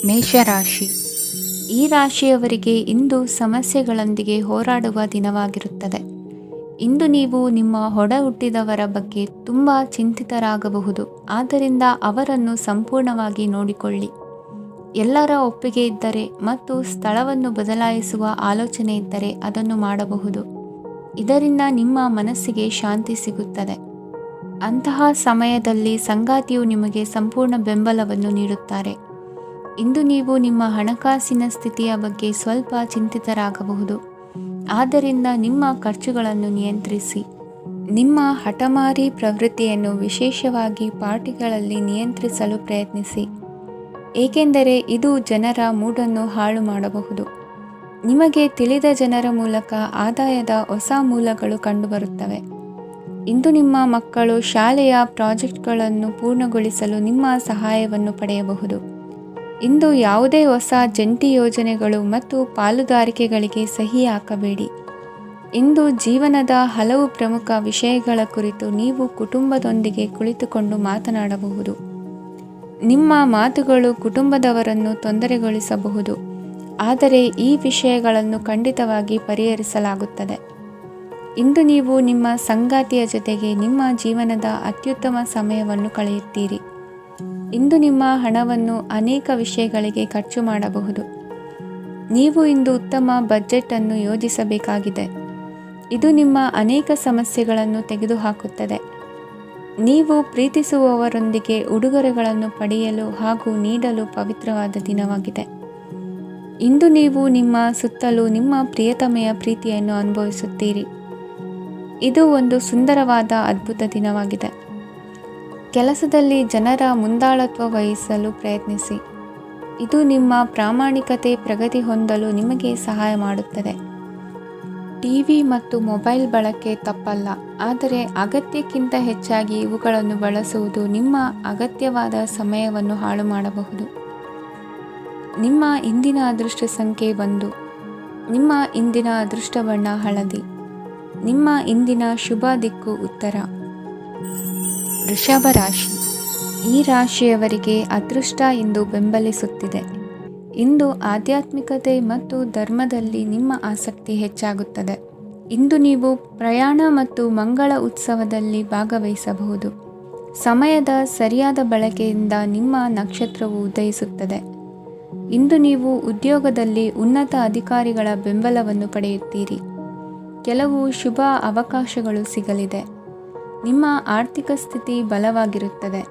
ಮೇಷರಾಶಿ. ಈ ರಾಶಿಯವರಿಗೆ ಇಂದು ಸಮಸ್ಯೆಗಳೊಂದಿಗೆ ಹೋರಾಡುವ ದಿನವಾಗಿರುತ್ತದೆ. ಇಂದು ನೀವು ನಿಮ್ಮ ಒಡ ಹುಟ್ಟಿದವರ ಬಗ್ಗೆ ತುಂಬ ಚಿಂತಿತರಾಗಬಹುದು. ಆದ್ದರಿಂದ ಅವರನ್ನು ಸಂಪೂರ್ಣವಾಗಿ ನೋಡಿಕೊಳ್ಳಿ. ಎಲ್ಲರ ಒಪ್ಪಿಗೆ ಇದ್ದರೆ ಮತ್ತು ಸ್ಥಳವನ್ನು ಬದಲಾಯಿಸುವ ಆಲೋಚನೆ ಇದ್ದರೆ ಅದನ್ನು ಮಾಡಬಹುದು. ಇದರಿಂದ ನಿಮ್ಮ ಮನಸ್ಸಿಗೆ ಶಾಂತಿ ಸಿಗುತ್ತದೆ. ಅಂತಹ ಸಮಯದಲ್ಲಿ ಸಂಗಾತಿಯು ನಿಮಗೆ ಸಂಪೂರ್ಣ ಬೆಂಬಲವನ್ನು ನೀಡುತ್ತಾರೆ. ಇಂದು ನೀವು ನಿಮ್ಮ ಹಣಕಾಸಿನ ಸ್ಥಿತಿಯ ಬಗ್ಗೆ ಸ್ವಲ್ಪ ಚಿಂತಿತರಾಗಬಹುದು. ಆದ್ದರಿಂದ ನಿಮ್ಮ ಖರ್ಚುಗಳನ್ನು ನಿಯಂತ್ರಿಸಿ. ನಿಮ್ಮ ಹಠಮಾರಿ ಪ್ರವೃತ್ತಿಯನ್ನು ವಿಶೇಷವಾಗಿ ಪಾರ್ಟಿಗಳಲ್ಲಿ ನಿಯಂತ್ರಿಸಲು ಪ್ರಯತ್ನಿಸಿ, ಏಕೆಂದರೆ ಇದು ಜನರ ಮೂಡನ್ನು ಹಾಳು ಮಾಡಬಹುದು. ನಿಮಗೆ ತಿಳಿದ ಜನರ ಮೂಲಕ ಆದಾಯದ ಹೊಸ ಮೂಲಗಳು ಕಂಡುಬರುತ್ತವೆ. ಇಂದು ನಿಮ್ಮ ಮಕ್ಕಳು ಶಾಲೆಯ ಪ್ರಾಜೆಕ್ಟ್ಗಳನ್ನು ಪೂರ್ಣಗೊಳಿಸಲು ನಿಮ್ಮ ಸಹಾಯವನ್ನು ಪಡೆಯಬಹುದು. ಇಂದು ಯಾವುದೇ ಹೊಸ ಜಂಟಿ ಯೋಜನೆಗಳು ಮತ್ತು ಪಾಲುದಾರಿಕೆಗಳಿಗೆ ಸಹಿ ಹಾಕಬೇಡಿ. ಇಂದು ಜೀವನದ ಹಲವು ಪ್ರಮುಖ ವಿಷಯಗಳ ಕುರಿತು ನೀವು ಕುಟುಂಬದೊಂದಿಗೆ ಕುಳಿತುಕೊಂಡು ಮಾತನಾಡಬಹುದು. ನಿಮ್ಮ ಮಾತುಗಳು ಕುಟುಂಬದವರನ್ನು ತೊಂದರೆಗೊಳಿಸಬಹುದು, ಆದರೆ ಈ ವಿಷಯಗಳನ್ನು ಖಂಡಿತವಾಗಿ ಪರಿಹರಿಸಲಾಗುತ್ತದೆ. ಇಂದು ನೀವು ನಿಮ್ಮ ಸಂಗಾತಿಯ ಜೊತೆಗೆ ನಿಮ್ಮ ಜೀವನದ ಅತ್ಯುತ್ತಮ ಸಮಯವನ್ನು ಕಳೆಯುತ್ತೀರಿ. ಇಂದು ನಿಮ್ಮ ಹಣವನ್ನು ಅನೇಕ ವಿಷಯಗಳಿಗೆ ಖರ್ಚು ಮಾಡಬಹುದು. ನೀವು ಇಂದು ಉತ್ತಮ ಬಜೆಟ್ ಅನ್ನು ಯೋಜಿಸಬೇಕಾಗಿದೆ. ಇದು ನಿಮ್ಮ ಅನೇಕ ಸಮಸ್ಯೆಗಳನ್ನು ತೆಗೆದುಹಾಕುತ್ತದೆ. ನೀವು ಪ್ರೀತಿಸುವವರೊಂದಿಗೆ ಉಡುಗೊರೆಗಳನ್ನು ಪಡೆಯಲು ಹಾಗೂ ನೀಡಲು ಪವಿತ್ರವಾದ ದಿನವಾಗಿದೆ. ಇಂದು ನೀವು ನಿಮ್ಮ ಸುತ್ತಲೂ ನಿಮ್ಮ ಪ್ರಿಯತಮೆಯ ಪ್ರೀತಿಯನ್ನು ಅನುಭವಿಸುತ್ತೀರಿ. ಇದು ಒಂದು ಸುಂದರವಾದ ಅದ್ಭುತ ದಿನವಾಗಿದೆ. ಕೆಲಸದಲ್ಲಿ ಜನರ ಮುಂದಾಳತ್ವ ವಹಿಸಲು ಪ್ರಯತ್ನಿಸಿ. ಇದು ನಿಮ್ಮ ಪ್ರಾಮಾಣಿಕತೆ ಪ್ರಗತಿ ಹೊಂದಲು ನಿಮಗೆ ಸಹಾಯ ಮಾಡುತ್ತದೆ. ಟಿವಿ ಮತ್ತು ಮೊಬೈಲ್ ಬಳಕೆ ತಪ್ಪಲ್ಲ, ಆದರೆ ಅಗತ್ಯಕ್ಕಿಂತ ಹೆಚ್ಚಾಗಿ ಇವುಗಳನ್ನು ಬಳಸುವುದು ನಿಮ್ಮ ಅಗತ್ಯವಾದ ಸಮಯವನ್ನು ಹಾಳು ಮಾಡಬಹುದು. ನಿಮ್ಮ ಇಂದಿನ ಅದೃಷ್ಟ ಸಂಖ್ಯೆ 1. ನಿಮ್ಮ ಇಂದಿನ ಅದೃಷ್ಟ ಬಣ್ಣ ಹಳದಿ. ನಿಮ್ಮ ಇಂದಿನ ಶುಭ ದಿಕ್ಕು ಉತ್ತರ. ವೃಷಭ ರಾಶಿ. ಈ ರಾಶಿಯವರಿಗೆ ಅದೃಷ್ಟ ಇಂದು ಬೆಂಬಲಿಸುತ್ತಿದೆ. ಇಂದು ಆಧ್ಯಾತ್ಮಿಕತೆ ಮತ್ತು ಧರ್ಮದಲ್ಲಿ ನಿಮ್ಮ ಆಸಕ್ತಿ ಹೆಚ್ಚಾಗುತ್ತದೆ. ಇಂದು ನೀವು ಪ್ರಯಾಣ ಮತ್ತು ಮಂಗಳ ಉತ್ಸವದಲ್ಲಿ ಭಾಗವಹಿಸಬಹುದು. ಸಮಯದ ಸರಿಯಾದ ಬಳಕೆಯಿಂದ ನಿಮ್ಮ ನಕ್ಷತ್ರವು ಉದಯಿಸುತ್ತದೆ. ಇಂದು ನೀವು ಉದ್ಯೋಗದಲ್ಲಿ ಉನ್ನತ ಅಧಿಕಾರಿಗಳ ಬೆಂಬಲವನ್ನು ಪಡೆಯುತ್ತೀರಿ. ಕೆಲವು ಶುಭ ಅವಕಾಶಗಳು ಸಿಗಲಿದೆ. ನಿಮ್ಮ ಆರ್ಥಿಕ ಸ್ಥಿತಿ ಬಲವಾಗಿರುತ್ತದೆ.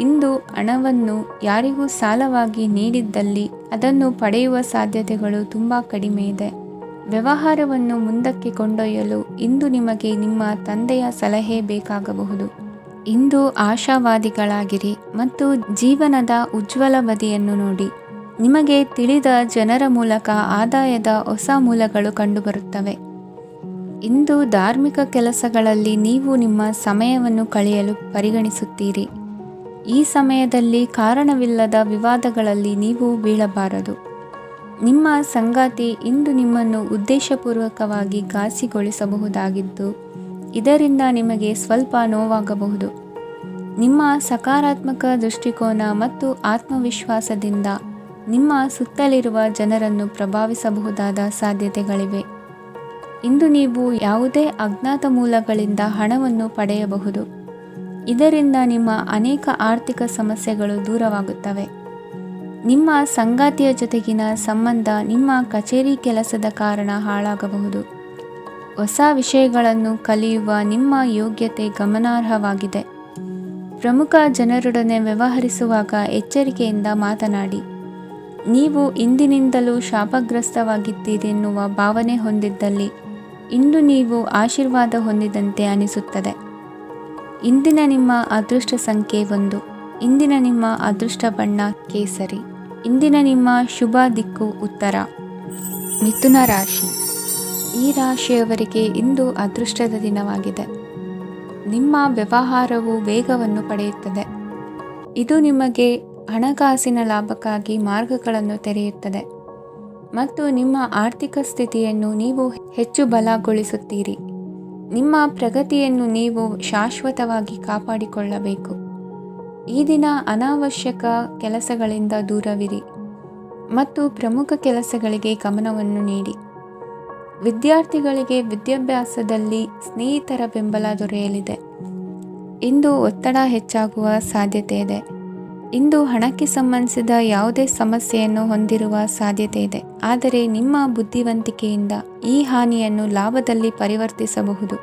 ಇಂದು ಹಣವನ್ನು ಯಾರಿಗೂ ಸಾಲವಾಗಿ ನೀಡಿದ್ದಲ್ಲಿ ಅದನ್ನು ಪಡೆಯುವ ಸಾಧ್ಯತೆಗಳು ತುಂಬ ಕಡಿಮೆ ಇದೆ. ವ್ಯವಹಾರವನ್ನು ಮುಂದಕ್ಕೆ ಕೊಂಡೊಯ್ಯಲು ಇಂದು ನಿಮಗೆ ನಿಮ್ಮ ತಂದೆಯ ಸಲಹೆ ಬೇಕಾಗಬಹುದು. ಇಂದು ಆಶಾವಾದಿಗಳಾಗಿರಿ ಮತ್ತು ಜೀವನದ ಉಜ್ವಲ ಬದಿಯನ್ನು ನೋಡಿ. ನಿಮಗೆ ತಿಳಿದ ಜನರ ಮೂಲಕ ಆದಾಯದ ಹೊಸ ಮೂಲಗಳು ಕಂಡುಬರುತ್ತವೆ. ಇಂದು ಧಾರ್ಮಿಕ ಕೆಲಸಗಳಲ್ಲಿ ನೀವು ನಿಮ್ಮ ಸಮಯವನ್ನು ಕಳೆಯಲು ಪರಿಗಣಿಸುತ್ತೀರಿ. ಈ ಸಮಯದಲ್ಲಿ ಕಾರಣವಿಲ್ಲದ ವಿವಾದಗಳಲ್ಲಿ ನೀವು ಬೀಳಬಾರದು. ನಿಮ್ಮ ಸಂಗಾತಿ ಇಂದು ನಿಮ್ಮನ್ನು ಉದ್ದೇಶಪೂರ್ವಕವಾಗಿ ಘಾಸಿಗೊಳಿಸಬಹುದಾಗಿದ್ದು, ಇದರಿಂದ ನಿಮಗೆ ಸ್ವಲ್ಪ ನೋವಾಗಬಹುದು. ನಿಮ್ಮ ಸಕಾರಾತ್ಮಕ ದೃಷ್ಟಿಕೋನ ಮತ್ತು ಆತ್ಮವಿಶ್ವಾಸದಿಂದ ನಿಮ್ಮ ಸುತ್ತಲಿರುವ ಜನರನ್ನು ಪ್ರಭಾವಿಸಬಹುದಾದ ಸಾಧ್ಯತೆಗಳಿವೆ. ಇಂದು ನೀವು ಯಾವುದೇ ಅಜ್ಞಾತ ಮೂಲಗಳಿಂದ ಹಣವನ್ನು ಪಡೆಯಬಹುದು. ಇದರಿಂದ ನಿಮ್ಮ ಅನೇಕ ಆರ್ಥಿಕ ಸಮಸ್ಯೆಗಳು ದೂರವಾಗುತ್ತವೆ. ನಿಮ್ಮ ಸಂಗಾತಿಯ ಜೊತೆಗಿನ ಸಂಬಂಧ ನಿಮ್ಮ ಕಚೇರಿ ಕೆಲಸದ ಕಾರಣ ಹಾಳಾಗಬಹುದು. ಹೊಸ ವಿಷಯಗಳನ್ನು ಕಲಿಯುವ ನಿಮ್ಮ ಯೋಗ್ಯತೆ ಗಮನಾರ್ಹವಾಗಿದೆ. ಪ್ರಮುಖ ಜನರೊಡನೆ ವ್ಯವಹರಿಸುವಾಗ ಎಚ್ಚರಿಕೆಯಿಂದ ಮಾತನಾಡಿ. ನೀವು ಇಂದಿನಿಂದಲೂ ಶಾಪಗ್ರಸ್ತವಾಗಿದ್ದೀರೆನ್ನುವ ಭಾವನೆ ಹೊಂದಿದ್ದಲ್ಲಿ ಇಂದು ನೀವು ಆಶೀರ್ವಾದ ಹೊಂದಿದಂತೆ ಅನಿಸುತ್ತದೆ. ಇಂದಿನ ನಿಮ್ಮ ಅದೃಷ್ಟ ಸಂಖ್ಯೆ 1. ಇಂದಿನ ನಿಮ್ಮ ಅದೃಷ್ಟ ಬಣ್ಣ ಕೇಸರಿ. ಇಂದಿನ ನಿಮ್ಮ ಶುಭ ದಿಕ್ಕು ಉತ್ತರ. ಮಿಥುನ ರಾಶಿ. ಈ ರಾಶಿಯವರಿಗೆ ಇಂದು ಅದೃಷ್ಟದ ದಿನವಾಗಿದೆ. ನಿಮ್ಮ ವ್ಯವಹಾರವು ವೇಗವನ್ನು ಪಡೆಯುತ್ತದೆ. ಇದು ನಿಮಗೆ ಹಣಕಾಸಿನ ಲಾಭಕ್ಕಾಗಿ ಮಾರ್ಗಗಳನ್ನು ತೆರೆಯುತ್ತದೆ ಮತ್ತು ನಿಮ್ಮ ಆರ್ಥಿಕ ಸ್ಥಿತಿಯನ್ನು ನೀವು ಹೆಚ್ಚು ಬಲಗೊಳಿಸುತ್ತೀರಿ. ನಿಮ್ಮ ಪ್ರಗತಿಯನ್ನು ನೀವು ಶಾಶ್ವತವಾಗಿ ಕಾಪಾಡಿಕೊಳ್ಳಬೇಕು. ಈ ದಿನ ಅನಾವಶ್ಯಕ ಕೆಲಸಗಳಿಂದ ದೂರವಿರಿ ಮತ್ತು ಪ್ರಮುಖ ಕೆಲಸಗಳಿಗೆ ಗಮನವನ್ನು ನೀಡಿ. ವಿದ್ಯಾರ್ಥಿಗಳಿಗೆ ವಿದ್ಯಾಭ್ಯಾಸದಲ್ಲಿ ಸ್ನೇಹಿತರ ಬೆಂಬಲ ದೊರೆಯಲಿದೆ. ಇಂದು ಒತ್ತಡ ಹೆಚ್ಚಾಗುವ ಸಾಧ್ಯತೆ ಇದೆ. ಇಂದು ಹಣಕ್ಕೆ ಸಂಬಂಧಿಸಿದ ಯಾವುದೇ ಸಮಸ್ಯೆಯನ್ನು ಹೊಂದಿರುವ ಸಾಧ್ಯತೆ ಇದೆ, ಆದರೆ ನಿಮ್ಮ ಬುದ್ಧಿವಂತಿಕೆಯಿಂದ ಈ ಹಾನಿಯನ್ನು ಲಾಭದಲ್ಲಿ ಪರಿವರ್ತಿಸಬಹುದು.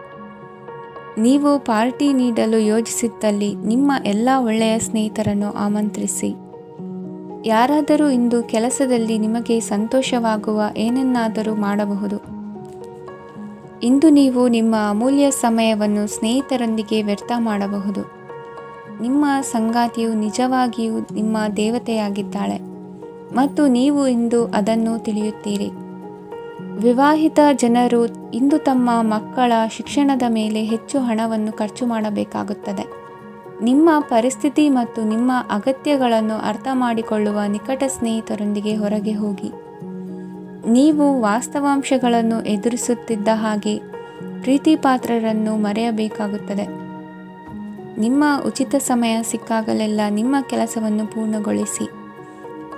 ನೀವು ಪಾರ್ಟಿ ನೀಡಲು ಯೋಜಿಸಿದ್ದಲ್ಲಿ ನಿಮ್ಮ ಎಲ್ಲ ಒಳ್ಳೆಯ ಸ್ನೇಹಿತರನ್ನು ಆಮಂತ್ರಿಸಿ. ಯಾರಾದರೂ ಇಂದು ಕೆಲಸದಲ್ಲಿ ನಿಮಗೆ ಸಂತೋಷವಾಗುವ ಏನನ್ನಾದರೂ ಮಾಡಬಹುದು. ಇಂದು ನೀವು ನಿಮ್ಮ ಅಮೂಲ್ಯ ಸಮಯವನ್ನು ಸ್ನೇಹಿತರೊಂದಿಗೆ ವ್ಯರ್ಥ ಮಾಡಬಹುದು. ನಿಮ್ಮ ಸಂಗಾತಿಯು ನಿಜವಾಗಿಯೂ ನಿಮ್ಮ ದೇವತೆಯಾಗಿದ್ದಾಳೆ ಮತ್ತು ನೀವು ಇಂದು ಅದನ್ನು ತಿಳಿಯುತ್ತೀರಿ. ವಿವಾಹಿತ ಜನರು ಇಂದು ತಮ್ಮ ಮಕ್ಕಳ ಶಿಕ್ಷಣದ ಮೇಲೆ ಹೆಚ್ಚು ಹಣವನ್ನು ಖರ್ಚು ಮಾಡಬೇಕಾಗುತ್ತದೆ. ನಿಮ್ಮ ಪರಿಸ್ಥಿತಿ ಮತ್ತು ನಿಮ್ಮ ಅಗತ್ಯಗಳನ್ನು ಅರ್ಥ ಮಾಡಿಕೊಳ್ಳುವ ನಿಕಟ ಸ್ನೇಹಿತರೊಂದಿಗೆ ಹೊರಗೆ ಹೋಗಿ. ನೀವು ವಾಸ್ತವಾಂಶಗಳನ್ನು ಎದುರಿಸುತ್ತಿದ್ದ ಹಾಗೆ ಪ್ರೀತಿಪಾತ್ರರನ್ನು ಮರೆಯಬೇಕಾಗುತ್ತದೆ. ನಿಮ್ಮ ಉಚಿತ ಸಮಯ ಸಿಕ್ಕಾಗಲೆಲ್ಲ ನಿಮ್ಮ ಕೆಲಸವನ್ನು ಪೂರ್ಣಗೊಳಿಸಿ.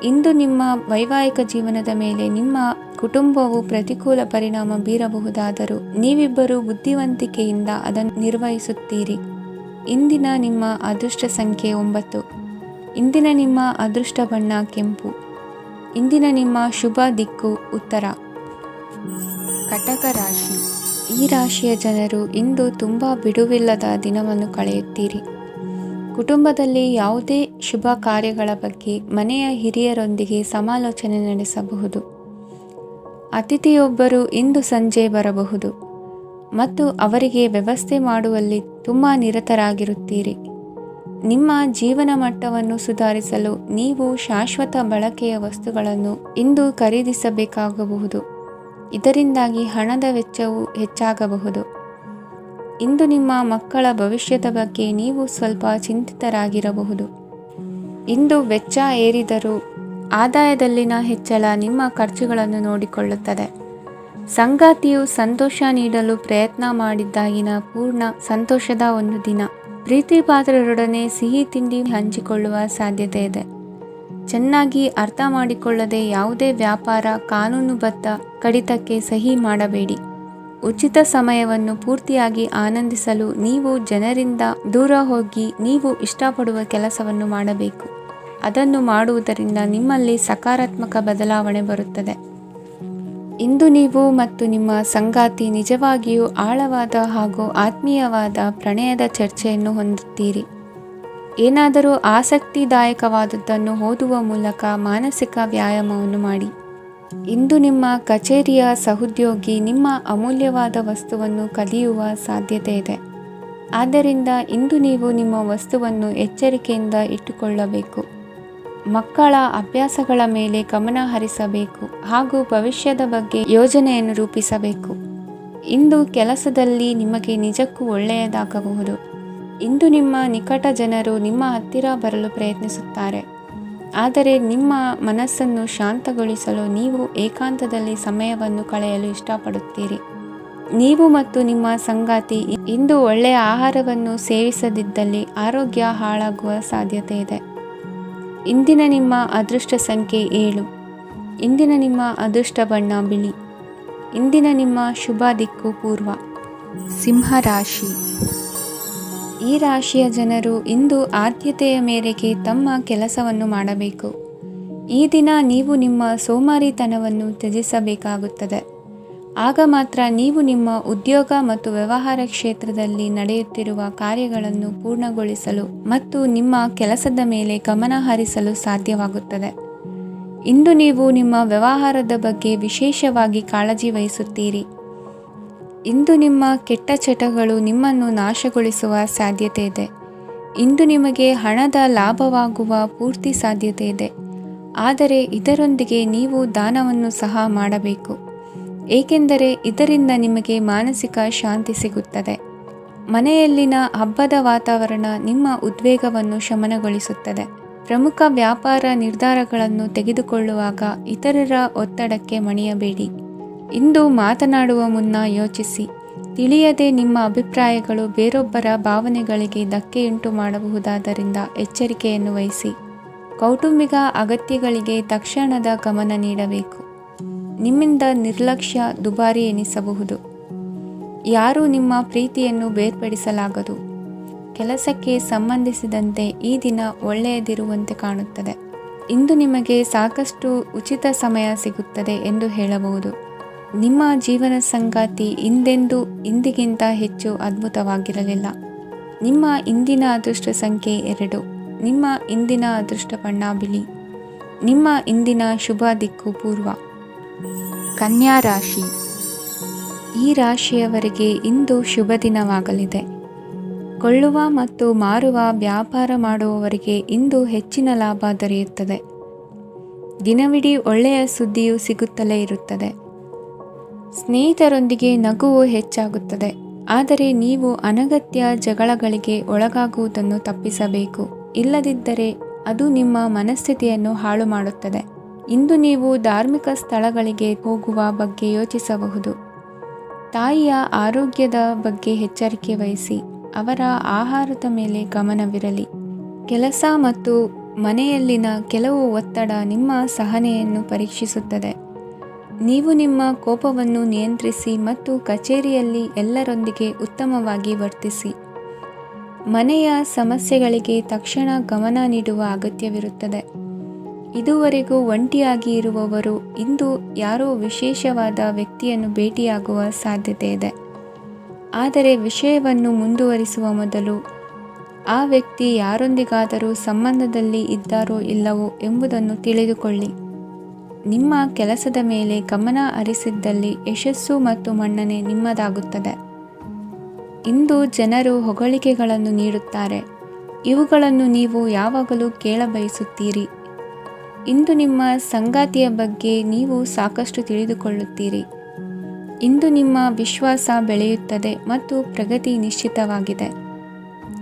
ಇಂದು ನಿಮ್ಮ ವೈವಾಹಿಕ ಜೀವನದ ಮೇಲೆ ನಿಮ್ಮ ಕುಟುಂಬವು ಪ್ರತಿಕೂಲ ಪರಿಣಾಮ ಬೀರಬಹುದಾದರೂ ನೀವಿಬ್ಬರು ಬುದ್ಧಿವಂತಿಕೆಯಿಂದ ಅದನ್ನು ನಿರ್ವಹಿಸುತ್ತೀರಿ. ಇಂದಿನ ನಿಮ್ಮ ಅದೃಷ್ಟ ಸಂಖ್ಯೆ 9. ಇಂದಿನ ನಿಮ್ಮ ಅದೃಷ್ಟ ಬಣ್ಣ ಕೆಂಪು. ಇಂದಿನ ನಿಮ್ಮ ಶುಭ ದಿಕ್ಕು ಉತ್ತರ. ಕಟಕ ರಾಶಿ. ಈ ರಾಶಿಯ ಜನರು ಇಂದು ತುಂಬ ಬಿಡುವಿಲ್ಲದ ದಿನವನ್ನು ಕಳೆಯುತ್ತೀರಿ. ಕುಟುಂಬದಲ್ಲಿ ಯಾವುದೇ ಶುಭ ಕಾರ್ಯಗಳ ಬಗ್ಗೆ ಮನೆಯ ಹಿರಿಯರೊಂದಿಗೆ ಸಮಾಲೋಚನೆ ನಡೆಸಬಹುದು. ಅತಿಥಿಯೊಬ್ಬರು ಇಂದು ಸಂಜೆ ಬರಬಹುದು ಮತ್ತು ಅವರಿಗೆ ವ್ಯವಸ್ಥೆ ಮಾಡುವಲ್ಲಿ ತುಂಬ ನಿರತರಾಗಿರುತ್ತೀರಿ. ನಿಮ್ಮ ಜೀವನ ಮಟ್ಟವನ್ನು ಸುಧಾರಿಸಲು ನೀವು ಶಾಶ್ವತ ಬಳಕೆಯ ವಸ್ತುಗಳನ್ನು ಇಂದು ಖರೀದಿಸಬೇಕಾಗಬಹುದು. ಇದರಿಂದಾಗಿ ಹಣದ ವೆಚ್ಚವು ಹೆಚ್ಚಾಗಬಹುದು. ಇಂದು ನಿಮ್ಮ ಮಕ್ಕಳ ಭವಿಷ್ಯದ ಬಗ್ಗೆ ನೀವು ಸ್ವಲ್ಪ ಚಿಂತಿತರಾಗಿರಬಹುದು. ಇಂದು ವೆಚ್ಚ ಏರಿದರೂ ಆದಾಯದಲ್ಲಿನ ಹೆಚ್ಚಳ ನಿಮ್ಮ ಖರ್ಚುಗಳನ್ನು ನೋಡಿಕೊಳ್ಳುತ್ತದೆ. ಸಂಗಾತಿಯು ಸಂತೋಷ ನೀಡಲು ಪ್ರಯತ್ನ ಮಾಡಿದ್ದಾಗಿನ ಪೂರ್ಣ ಸಂತೋಷದ ಒಂದು ದಿನ. ಪ್ರೀತಿಪಾತ್ರರೊಡನೆ ಸಿಹಿ ತಿಂಡಿ ಹಂಚಿಕೊಳ್ಳುವ ಸಾಧ್ಯತೆ ಇದೆ. ಚೆನ್ನಾಗಿ ಅರ್ಥ ಮಾಡಿಕೊಳ್ಳದೆ ಯಾವುದೇ ವ್ಯಾಪಾರ ಕಾನೂನುಬದ್ಧ ಕಡಿತಕ್ಕೆ ಸಹಿ ಮಾಡಬೇಡಿ. ಉಚಿತ ಸಮಯವನ್ನು ಪೂರ್ತಿಯಾಗಿ ಆನಂದಿಸಲು ನೀವು ಜನರಿಂದ ದೂರ ಹೋಗಿ ನೀವು ಇಷ್ಟಪಡುವ ಕೆಲಸವನ್ನು ಮಾಡಬೇಕು. ಅದನ್ನು ಮಾಡುವುದರಿಂದ ನಿಮ್ಮಲ್ಲಿ ಸಕಾರಾತ್ಮಕ ಬದಲಾವಣೆ ಬರುತ್ತದೆ. ಇಂದು ನೀವು ಮತ್ತು ನಿಮ್ಮ ಸಂಗಾತಿ ನಿಜವಾಗಿಯೂ ಆಳವಾದ ಹಾಗೂ ಆತ್ಮೀಯವಾದ ಪ್ರಣಯದ ಚರ್ಚೆಯನ್ನು ಹೊಂದುತ್ತೀರಿ. ಏನಾದರೂ ಆಸಕ್ತಿದಾಯಕವಾದದ್ದನ್ನು ಓದುವ ಮೂಲಕ ಮಾನಸಿಕ ವ್ಯಾಯಾಮವನ್ನು ಮಾಡಿ. ಇಂದು ನಿಮ್ಮ ಕಚೇರಿಯ ಸಹೋದ್ಯೋಗಿ ನಿಮ್ಮ ಅಮೂಲ್ಯವಾದ ವಸ್ತುವನ್ನು ಕದಿಯುವ ಸಾಧ್ಯತೆ ಇದೆ. ಆದ್ದರಿಂದ ಇಂದು ನೀವು ನಿಮ್ಮ ವಸ್ತುವನ್ನು ಎಚ್ಚರಿಕೆಯಿಂದ ಇಟ್ಟುಕೊಳ್ಳಬೇಕು. ಮಕ್ಕಳ ಅಭ್ಯಾಸಗಳ ಮೇಲೆ ಗಮನ ಹರಿಸಬೇಕು ಹಾಗೂ ಭವಿಷ್ಯದ ಬಗ್ಗೆ ಯೋಜನೆಯನ್ನು ರೂಪಿಸಬೇಕು. ಇಂದು ಕೆಲಸದಲ್ಲಿ ನಿಮಗೆ ನಿಜಕ್ಕೂ ಒಳ್ಳೆಯದಾಗಬಹುದು. ಇಂದು ನಿಮ್ಮ ನಿಕಟ ಜನರು ನಿಮ್ಮ ಹತ್ತಿರ ಬರಲು ಪ್ರಯತ್ನಿಸುತ್ತಾರೆ, ಆದರೆ ನಿಮ್ಮ ಮನಸ್ಸನ್ನು ಶಾಂತಗೊಳಿಸಲು ನೀವು ಏಕಾಂತದಲ್ಲಿ ಸಮಯವನ್ನು ಕಳೆಯಲು ಇಷ್ಟಪಡುತ್ತೀರಿ. ನೀವು ಮತ್ತು ನಿಮ್ಮ ಸಂಗಾತಿ ಇಂದು ಒಳ್ಳೆಯ ಆಹಾರವನ್ನು ಸೇವಿಸದಿದ್ದಲ್ಲಿ ಆರೋಗ್ಯ ಹಾಳಾಗುವ ಸಾಧ್ಯತೆ ಇದೆ. ಇಂದಿನ ನಿಮ್ಮ ಅದೃಷ್ಟ ಸಂಖ್ಯೆ 7. ಇಂದಿನ ನಿಮ್ಮ ಅದೃಷ್ಟ ಬಣ್ಣ ಬಿಳಿ. ಇಂದಿನ ನಿಮ್ಮ ಶುಭ ದಿಕ್ಕು ಪೂರ್ವ. ಸಿಂಹ ರಾಶಿ. ಈ ರಾಶಿಯ ಜನರು ಇಂದು ಆದ್ಯತೆಯ ಮೇರೆಗೆ ತಮ್ಮ ಕೆಲಸವನ್ನು ಮಾಡಬೇಕು. ಈ ದಿನ ನೀವು ನಿಮ್ಮ ಸೋಮಾರಿತನವನ್ನು ತ್ಯಜಿಸಬೇಕಾಗುತ್ತದೆ. ಆಗ ಮಾತ್ರ ನೀವು ನಿಮ್ಮ ಉದ್ಯೋಗ ಮತ್ತು ವ್ಯವಹಾರ ಕ್ಷೇತ್ರದಲ್ಲಿ ನಡೆಯುತ್ತಿರುವ ಕಾರ್ಯಗಳನ್ನು ಪೂರ್ಣಗೊಳಿಸಲು ಮತ್ತು ನಿಮ್ಮ ಕೆಲಸದ ಮೇಲೆ ಗಮನ ಹರಿಸಲು ಸಾಧ್ಯವಾಗುತ್ತದೆ. ಇಂದು ನೀವು ನಿಮ್ಮ ವ್ಯವಹಾರದ ಬಗ್ಗೆ ವಿಶೇಷವಾಗಿ ಕಾಳಜಿ ವಹಿಸುತ್ತೀರಿ. ಇಂದು ನಿಮ್ಮ ಕೆಟ್ಟ ಚಟಗಳು ನಿಮ್ಮನ್ನು ನಾಶಗೊಳಿಸುವ ಸಾಧ್ಯತೆ ಇದೆ. ಇಂದು ನಿಮಗೆ ಹಣದ ಲಾಭವಾಗುವ ಪೂರ್ತಿ ಸಾಧ್ಯತೆ ಇದೆ, ಆದರೆ ಇದರೊಂದಿಗೆ ನೀವು ದಾನವನ್ನು ಸಹ ಮಾಡಬೇಕು, ಏಕೆಂದರೆ ಇದರಿಂದ ನಿಮಗೆ ಮಾನಸಿಕ ಶಾಂತಿ ಸಿಗುತ್ತದೆ. ಮನೆಯಲ್ಲಿನ ಹಬ್ಬದ ವಾತಾವರಣ ನಿಮ್ಮ ಉದ್ವೇಗವನ್ನು ಶಮನಗೊಳಿಸುತ್ತದೆ. ಪ್ರಮುಖ ವ್ಯಾಪಾರ ನಿರ್ಧಾರಗಳನ್ನು ತೆಗೆದುಕೊಳ್ಳುವಾಗ ಇತರರ ಒತ್ತಡಕ್ಕೆ ಮಣಿಯಬೇಡಿ. ಇಂದು ಮಾತನಾಡುವ ಮುನ್ನ ಯೋಚಿಸಿ. ತಿಳಿಯದೆ ನಿಮ್ಮ ಅಭಿಪ್ರಾಯಗಳು ಬೇರೊಬ್ಬರ ಭಾವನೆಗಳಿಗೆ ಧಕ್ಕೆಯುಂಟು ಮಾಡಬಹುದಾದ್ದರಿಂದ ಎಚ್ಚರಿಕೆಯನ್ನು ವಹಿಸಿ. ಕೌಟುಂಬಿಕ ಅಗತ್ಯಗಳಿಗೆ ತಕ್ಷಣದ ಗಮನ ನೀಡಬೇಕು. ನಿಮ್ಮಿಂದ ನಿರ್ಲಕ್ಷ್ಯ ದುಬಾರಿ ಎನಿಸಬಹುದು. ಯಾರೂ ನಿಮ್ಮ ಪ್ರೀತಿಯನ್ನು ಬೇರ್ಪಡಿಸಲಾಗದು. ಕೆಲಸಕ್ಕೆ ಸಂಬಂಧಿಸಿದಂತೆ ಈ ದಿನ ಒಳ್ಳೆಯದಿರುವಂತೆ ಕಾಣುತ್ತದೆ. ಇಂದು ನಿಮಗೆ ಸಾಕಷ್ಟು ಉಚಿತ ಸಮಯ ಸಿಗುತ್ತದೆ ಎಂದು ಹೇಳಬಹುದು. ನಿಮ್ಮ ಜೀವನ ಸಂಗಾತಿ ಇಂದಿಗಿಂತ ಹೆಚ್ಚು ಅದ್ಭುತವಾಗಿರಲಿಲ್ಲ. ನಿಮ್ಮ ಇಂದಿನ ಅದೃಷ್ಟ ಸಂಖ್ಯೆ 2. ನಿಮ್ಮ ಇಂದಿನ ಅದೃಷ್ಟ ಬಣ್ಣ ಬಿಳಿ. ನಿಮ್ಮ ಇಂದಿನ ಶುಭ ದಿಕ್ಕು ಪೂರ್ವ. ಕನ್ಯಾ ರಾಶಿ. ಈ ರಾಶಿಯವರಿಗೆ ಇಂದು ಶುಭ ದಿನವಾಗಲಿದೆ. ಕೊಳ್ಳುವ ಮತ್ತು ಮಾರುವ ವ್ಯಾಪಾರ ಮಾಡುವವರಿಗೆ ಇಂದು ಹೆಚ್ಚಿನ ಲಾಭ ದೊರೆಯುತ್ತದೆ. ದಿನವಿಡೀ ಒಳ್ಳೆಯ ಸುದ್ದಿಯು ಸಿಗುತ್ತಲೇ ಇರುತ್ತದೆ. ಸ್ನೇಹಿತರೊಂದಿಗೆ ನಗುವು ಹೆಚ್ಚಾಗುತ್ತದೆ. ಆದರೆ ನೀವು ಅನಗತ್ಯ ಜಗಳಗಳಿಗೆ ಒಳಗಾಗುವುದನ್ನು ತಪ್ಪಿಸಬೇಕು. ಇಲ್ಲದಿದ್ದರೆ ಅದು ನಿಮ್ಮ ಮನಸ್ಥಿತಿಯನ್ನು ಹಾಳು ಮಾಡುತ್ತದೆ. ಇಂದು ನೀವು ಧಾರ್ಮಿಕ ಸ್ಥಳಗಳಿಗೆ ಹೋಗುವ ಬಗ್ಗೆ ಯೋಚಿಸಬಹುದು. ತಾಯಿಯ ಆರೋಗ್ಯದ ಬಗ್ಗೆ ಎಚ್ಚರಿಕೆ ವಹಿಸಿ. ಅವರ ಆಹಾರದ ಮೇಲೆ ಗಮನವಿರಲಿ. ಕೆಲಸ ಮತ್ತು ಮನೆಯಲ್ಲಿನ ಕೆಲವು ಒತ್ತಡ ನಿಮ್ಮ ಸಹನೆಯನ್ನು ಪರೀಕ್ಷಿಸುತ್ತದೆ. ನೀವು ನಿಮ್ಮ ಕೋಪವನ್ನು ನಿಯಂತ್ರಿಸಿ ಮತ್ತು ಕಚೇರಿಯಲ್ಲಿ ಎಲ್ಲರೊಂದಿಗೆ ಉತ್ತಮವಾಗಿ ವರ್ತಿಸಿ. ಮನೆಯ ಸಮಸ್ಯೆಗಳಿಗೆ ತಕ್ಷಣ ಗಮನ ನೀಡುವ ಅಗತ್ಯವಿರುತ್ತದೆ. ಇದುವರೆಗೂ ಒಂಟಿಯಾಗಿ ಇರುವವರು ಇಂದು ಯಾರೋ ವಿಶೇಷವಾದ ವ್ಯಕ್ತಿಯನ್ನು ಭೇಟಿಯಾಗುವ ಸಾಧ್ಯತೆ ಇದೆ. ಆದರೆ ವಿಷಯವನ್ನು ಮುಂದುವರಿಸುವ ಮೊದಲು ಆ ವ್ಯಕ್ತಿ ಯಾರೊಂದಿಗಾದರೂ ಸಂಬಂಧದಲ್ಲಿ ಇದ್ದಾರೋ ಇಲ್ಲವೋ ಎಂಬುದನ್ನು ತಿಳಿದುಕೊಳ್ಳಿ. ನಿಮ್ಮ ಕೆಲಸದ ಮೇಲೆ ಗಮನ ಹರಿಸಿದ್ದಲ್ಲಿ ಯಶಸ್ಸು ಮತ್ತು ಮನ್ನಣೆ ನಿಮ್ಮದಾಗುತ್ತದೆ. ಇಂದು ಜನರು ಹೊಗಳಿಕೆಗಳನ್ನು ನೀಡುತ್ತಾರೆ. ಇವುಗಳನ್ನು ನೀವು ಯಾವಾಗಲೂ ಕೇಳಬಯಸುತ್ತೀರಿ. ಇಂದು ನಿಮ್ಮ ಸಂಗಾತಿಯ ಬಗ್ಗೆ ನೀವು ಸಾಕಷ್ಟು ತಿಳಿದುಕೊಳ್ಳುತ್ತೀರಿ. ಇಂದು ನಿಮ್ಮ ವಿಶ್ವಾಸ ಬೆಳೆಯುತ್ತದೆ ಮತ್ತು ಪ್ರಗತಿ ನಿಶ್ಚಿತವಾಗಿದೆ.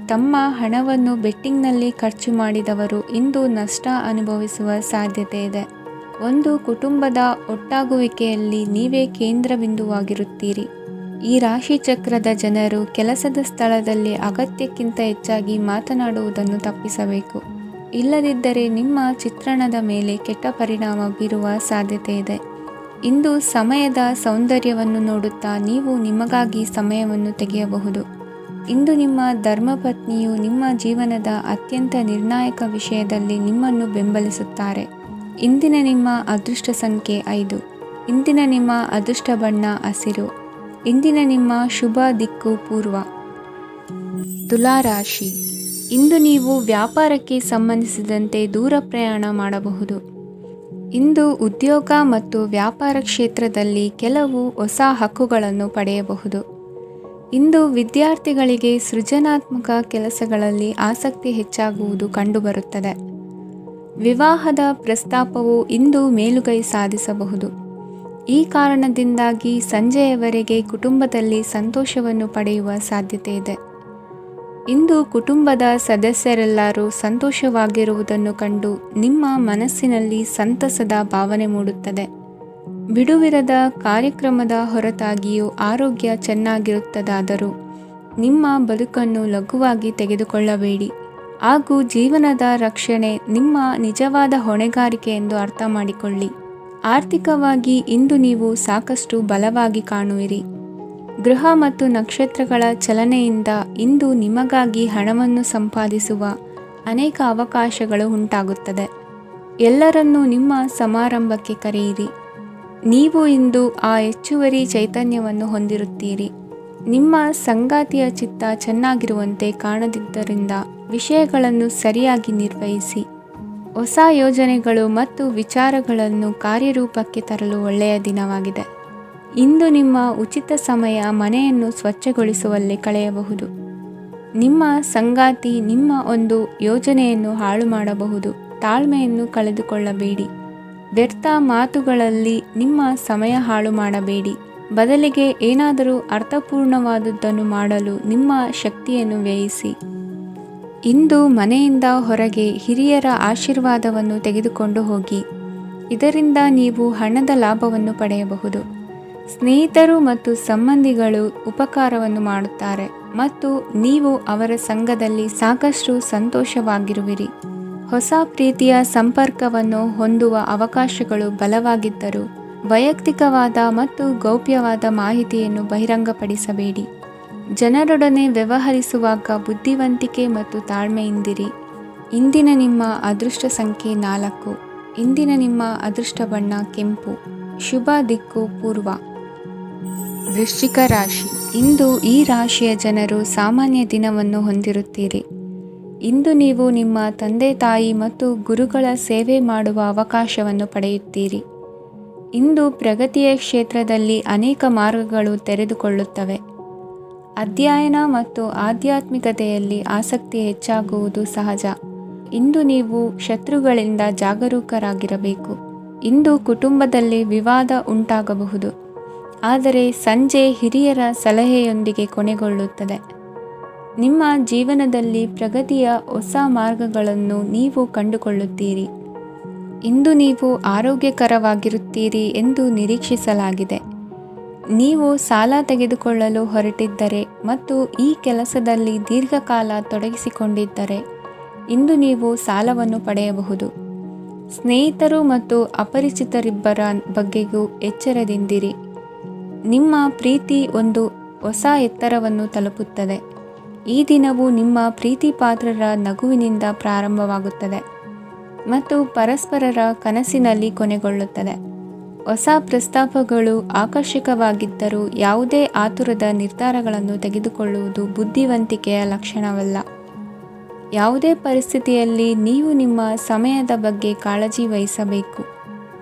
ತಮ್ಮ ಹಣವನ್ನು ಬೆಟ್ಟಿಂಗ್ನಲ್ಲಿ ಖರ್ಚು ಮಾಡಿದವರು ಇಂದು ನಷ್ಟ ಅನುಭವಿಸುವ ಸಾಧ್ಯತೆ ಇದೆ. ಒಂದು ಕುಟುಂಬದ ಒಟ್ಟಾಗುವಿಕೆಯಲ್ಲಿ ನೀವೇ ಕೇಂದ್ರ ಬಿಂದುವಾಗಿರುತ್ತೀರಿ. ಈ ರಾಶಿ ಚಕ್ರದ ಜನರು ಕೆಲಸದ ಸ್ಥಳದಲ್ಲಿ ಅಗತ್ಯಕ್ಕಿಂತ ಹೆಚ್ಚಾಗಿ ಮಾತನಾಡುವುದನ್ನು ತಪ್ಪಿಸಬೇಕು. ಇಲ್ಲದಿದ್ದರೆ ನಿಮ್ಮ ಚಿತ್ರಣದ ಮೇಲೆ ಕೆಟ್ಟ ಪರಿಣಾಮ ಬೀರುವ ಸಾಧ್ಯತೆ ಇದೆ. ಇಂದು ಸಮಯದ ಸೌಂದರ್ಯವನ್ನು ನೋಡುತ್ತಾ ನೀವು ನಿಮಗಾಗಿ ಸಮಯವನ್ನು ತೆಗೆಯಬಹುದು. ಇಂದು ನಿಮ್ಮ ಧರ್ಮಪತ್ನಿಯು ನಿಮ್ಮ ಜೀವನದ ಅತ್ಯಂತ ನಿರ್ಣಾಯಕ ವಿಷಯದಲ್ಲಿ ನಿಮ್ಮನ್ನು ಬೆಂಬಲಿಸುತ್ತಾರೆ. ಇಂದಿನ ನಿಮ್ಮ ಅದೃಷ್ಟ ಸಂಖ್ಯೆ 5. ಇಂದಿನ ನಿಮ್ಮ ಅದೃಷ್ಟ ಬಣ್ಣ ಹಸಿರು. ಇಂದಿನ ನಿಮ್ಮ ಶುಭ ದಿಕ್ಕು ಪೂರ್ವ. ತುಲಾ ರಾಶಿ. ಇಂದು ನೀವು ವ್ಯಾಪಾರಕ್ಕೆ ಸಂಬಂಧಿಸಿದಂತೆ ದೂರ ಪ್ರಯಾಣ ಮಾಡಬಹುದು. ಇಂದು ಉದ್ಯೋಗ ಮತ್ತು ವ್ಯಾಪಾರ ಕ್ಷೇತ್ರದಲ್ಲಿ ಕೆಲವು ಹೊಸ ಹಕ್ಕುಗಳನ್ನು ಪಡೆಯಬಹುದು. ಇಂದು ವಿದ್ಯಾರ್ಥಿಗಳಿಗೆ ಸೃಜನಾತ್ಮಕ ಕೆಲಸಗಳಲ್ಲಿ ಆಸಕ್ತಿ ಹೆಚ್ಚಾಗುವುದು ಕಂಡುಬರುತ್ತದೆ. ವಿವಾಹದ ಪ್ರಸ್ತಾಪವು ಇಂದು ಮೇಲುಗೈ ಸಾಧಿಸಬಹುದು. ಈ ಕಾರಣದಿಂದಾಗಿ ಸಂಜೆಯವರೆಗೆ ಕುಟುಂಬದಲ್ಲಿ ಸಂತೋಷವನ್ನು ಪಡೆಯುವ ಸಾಧ್ಯತೆ ಇದೆ. ಇಂದು ಕುಟುಂಬದ ಸದಸ್ಯರೆಲ್ಲರೂ ಸಂತೋಷವಾಗಿರುವುದನ್ನು ಕಂಡು ನಿಮ್ಮ ಮನಸ್ಸಿನಲ್ಲಿ ಸಂತಸದ ಭಾವನೆ ಮೂಡುತ್ತದೆ. ಬಿಡುವಿರದ ಕಾರ್ಯಕ್ರಮದ ಹೊರತಾಗಿಯೂ ಆರೋಗ್ಯ ಚೆನ್ನಾಗಿರುತ್ತದಾದರೂ ನಿಮ್ಮ ಬದುಕನ್ನು ಲಘುವಾಗಿ ತೆಗೆದುಕೊಳ್ಳಬೇಡಿ ಹಾಗೂ ಜೀವನದ ರಕ್ಷಣೆ ನಿಮ್ಮ ನಿಜವಾದ ಹೊಣೆಗಾರಿಕೆ ಎಂದು ಅರ್ಥ ಮಾಡಿಕೊಳ್ಳಿ. ಆರ್ಥಿಕವಾಗಿ ಇಂದು ನೀವು ಸಾಕಷ್ಟು ಬಲವಾಗಿ ಕಾಣುವಿರಿ. ಗೃಹ ಮತ್ತು ನಕ್ಷತ್ರಗಳ ಚಲನೆಯಿಂದ ಇಂದು ನಿಮಗಾಗಿ ಹಣವನ್ನು ಸಂಪಾದಿಸುವ ಅನೇಕ ಅವಕಾಶಗಳು ಉಂಟಾಗುತ್ತದೆ. ಎಲ್ಲರನ್ನೂ ನಿಮ್ಮ ಸಮಾರಂಭಕ್ಕೆ ಕರೆಯಿರಿ. ನೀವು ಇಂದು ಆ ಹೆಚ್ಚುವರಿ ಚೈತನ್ಯವನ್ನು ಹೊಂದಿರುತ್ತೀರಿ. ನಿಮ್ಮ ಸಂಗಾತಿಯ ಚಿತ್ತ ಚೆನ್ನಾಗಿರುವಂತೆ ಕಾಣದಿದ್ದರಿಂದ ವಿಷಯಗಳನ್ನು ಸರಿಯಾಗಿ ನಿರ್ವಹಿಸಿ. ಹೊಸ ಯೋಜನೆಗಳು ಮತ್ತು ವಿಚಾರಗಳನ್ನು ಕಾರ್ಯರೂಪಕ್ಕೆ ತರಲು ಒಳ್ಳೆಯ ದಿನವಾಗಿದೆ. ಇಂದು ನಿಮ್ಮ ಉಚಿತ ಸಮಯ ಮನೆಯನ್ನು ಸ್ವಚ್ಛಗೊಳಿಸುವಲ್ಲಿ ಕಳೆಯಬಹುದು. ನಿಮ್ಮ ಸಂಗಾತಿ ನಿಮ್ಮ ಒಂದು ಯೋಜನೆಯನ್ನು ಹಾಳು ಮಾಡಬಹುದು. ತಾಳ್ಮೆಯನ್ನು ಕಳೆದುಕೊಳ್ಳಬೇಡಿ. ವ್ಯರ್ಥ ಮಾತುಗಳಲ್ಲಿ ನಿಮ್ಮ ಸಮಯ ಹಾಳು ಮಾಡಬೇಡಿ. ಬದಲಿಗೆ ಏನಾದರೂ ಅರ್ಥಪೂರ್ಣವಾದುದನ್ನು ಮಾಡಲು ನಿಮ್ಮ ಶಕ್ತಿಯನ್ನು ವ್ಯಯಿಸಿ. ಇಂದು ಮನೆಯಿಂದ ಹೊರಗೆ ಹಿರಿಯರ ಆಶೀರ್ವಾದವನ್ನು ತೆಗೆದುಕೊಂಡು ಹೋಗಿ. ಇದರಿಂದ ನೀವು ಹಣದ ಲಾಭವನ್ನು ಪಡೆಯಬಹುದು. ಸ್ನೇಹಿತರು ಮತ್ತು ಸಂಬಂಧಿಗಳು ಉಪಕಾರವನ್ನು ಮಾಡುತ್ತಾರೆ ಮತ್ತು ನೀವು ಅವರ ಸಂಘದಲ್ಲಿ ಸಾಕಷ್ಟು ಸಂತೋಷವಾಗಿರುವಿರಿ. ಹೊಸ ಪ್ರೀತಿಯ ಸಂಪರ್ಕವನ್ನು ಹೊಂದುವ ಅವಕಾಶಗಳು ಬಲವಾಗಿದ್ದರೂ ವೈಯಕ್ತಿಕವಾದ ಮತ್ತು ಗೌಪ್ಯವಾದ ಮಾಹಿತಿಯನ್ನು ಬಹಿರಂಗಪಡಿಸಬೇಡಿ. ಜನರೊಡನೆ ವ್ಯವಹರಿಸುವಾಗ ಬುದ್ಧಿವಂತಿಕೆ ಮತ್ತು ತಾಳ್ಮೆಯಿಂದಿರಿ. ಇಂದಿನ ನಿಮ್ಮ ಅದೃಷ್ಟ ಸಂಖ್ಯೆ 4. ಇಂದಿನ ನಿಮ್ಮ ಅದೃಷ್ಟ ಬಣ್ಣ ಕೆಂಪು. ಶುಭ ದಿಕ್ಕು ಪೂರ್ವ. ವೃಶ್ಚಿಕ ರಾಶಿ. ಇಂದು ಈ ರಾಶಿಯ ಜನರು ಸಾಮಾನ್ಯ ದಿನವನ್ನು ಹೊಂದಿರುತ್ತೀರಿ. ಇಂದು ನೀವು ನಿಮ್ಮ ತಂದೆ ತಾಯಿ ಮತ್ತು ಗುರುಗಳ ಸೇವೆ ಮಾಡುವ ಅವಕಾಶವನ್ನು ಪಡೆಯುತ್ತೀರಿ. ಇಂದು ಪ್ರಗತಿಯ ಕ್ಷೇತ್ರದಲ್ಲಿ ಅನೇಕ ಮಾರ್ಗಗಳು ತೆರೆದುಕೊಳ್ಳುತ್ತವೆ. ಅಧ್ಯಯನ ಮತ್ತು ಆಧ್ಯಾತ್ಮಿಕತೆಯಲ್ಲಿ ಆಸಕ್ತಿ ಹೆಚ್ಚಾಗುವುದು ಸಹಜ. ಇಂದು ನೀವು ಶತ್ರುಗಳಿಂದ ಜಾಗರೂಕರಾಗಿರಬೇಕು. ಇಂದು ಕುಟುಂಬದಲ್ಲಿ ವಿವಾದ ಉಂಟಾಗಬಹುದು, ಆದರೆ ಸಂಜೆ ಹಿರಿಯರ ಸಲಹೆಯೊಂದಿಗೆ ಕೊನೆಗೊಳ್ಳುತ್ತದೆ. ನಿಮ್ಮ ಜೀವನದಲ್ಲಿ ಪ್ರಗತಿಯ ಹೊಸ ಮಾರ್ಗಗಳನ್ನು ನೀವು ಕಂಡುಕೊಳ್ಳುತ್ತೀರಿ. ಇಂದು ನೀವು ಆರೋಗ್ಯಕರವಾಗಿರುತ್ತೀರಿ ಎಂದು ನಿರೀಕ್ಷಿಸಲಾಗಿದೆ. ನೀವು ಸಾಲ ತೆಗೆದುಕೊಳ್ಳಲು ಹೊರಟಿದ್ದರೆ ಮತ್ತು ಈ ಕೆಲಸದಲ್ಲಿ ದೀರ್ಘಕಾಲ ತೊಡಗಿಸಿಕೊಂಡಿದ್ದರೆ ಇಂದು ನೀವು ಸಾಲವನ್ನು ಪಡೆಯಬಹುದು. ಸ್ನೇಹಿತರು ಮತ್ತು ಅಪರಿಚಿತರಿಬ್ಬರ ಬಗ್ಗೆಯೂ ಎಚ್ಚರದಿಂದಿರಿ. ನಿಮ್ಮ ಪ್ರೀತಿ ಒಂದು ಹೊಸ ಎತ್ತರವನ್ನು ತಲುಪುತ್ತದೆ. ಈ ದಿನವು ನಿಮ್ಮ ಪ್ರೀತಿ ಪಾತ್ರರ ನಗುವಿನಿಂದ ಪ್ರಾರಂಭವಾಗುತ್ತದೆ ಮತ್ತು ಪರಸ್ಪರರ ಕನಸಿನಲ್ಲಿ ಕೊನೆಗೊಳ್ಳುತ್ತದೆ. ಹೊಸ ಪ್ರಸ್ತಾಪಗಳು ಆಕರ್ಷಕವಾಗಿದ್ದರೂ ಯಾವುದೇ ಆತುರದ ನಿರ್ಧಾರಗಳನ್ನು ತೆಗೆದುಕೊಳ್ಳುವುದು ಬುದ್ಧಿವಂತಿಕೆಯ ಲಕ್ಷಣವಲ್ಲ. ಯಾವುದೇ ಪರಿಸ್ಥಿತಿಯಲ್ಲಿ ನೀವು ನಿಮ್ಮ ಸಮಯದ ಬಗ್ಗೆ ಕಾಳಜಿ ವಹಿಸಬೇಕು.